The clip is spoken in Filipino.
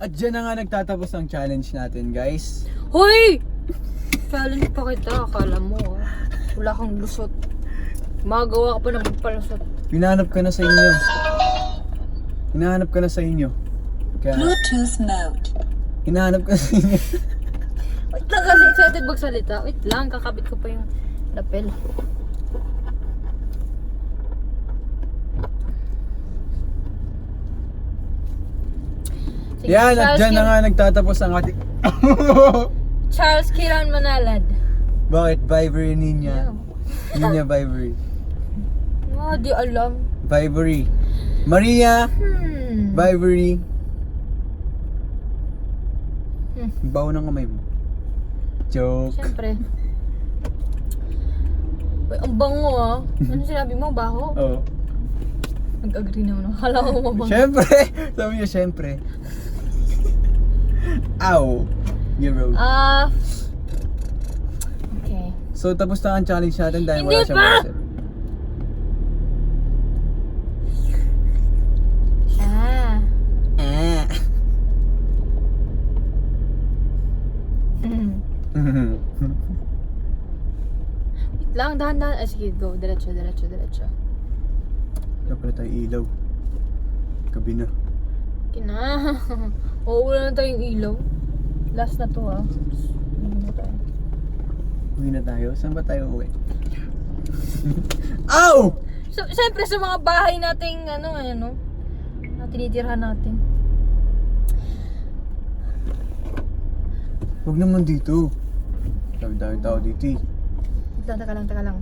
At dyan na nga nagtatapos ang challenge natin, guys. Hoy! Challenge pa kita, akala mo wala kang lusot. Magawa ka pa ng palusot. Hinahanap ka na sa inyo. Hinahanap ka na sa inyo. Kaya, Bluetooth mode. hinahanap ka sa inyo. Wait lang kasi excited magsalita. Wait lang, kakabit ko pa yung lapel. Sige, Yan, at dyan na nga nagtatapos ang ating... Charles Kiran Manalad. Bakit? Vibery Ninya. Ninya Vibery. Di alam. Vibery. Maria Vibery. Bawo ng kamay mo. Joke. Siyempre. Uy, ang bango Ano sinabi mo? Baho? Oo. Nag-agree naman. Akala ko mabango. Siyempre! Sabi niya, siyempre. Ow! You wrote. Okay. So, tapos na ang challenge natin dahil Hindi wala siyang pa! mindset. Ah. Wait lang, dahan-dahan. Sige, go. Diretso. Wala pala tayo ilaw. Gabi na. Kina. Oo, wala na tayong ilaw. Last na to Uwi na tayo. Saan ba tayo uwi? Ow! So, siyempre sa mga bahay nating na tinitirhan natin. Huwag naman dito. Dami tao dito eh. Taka lang.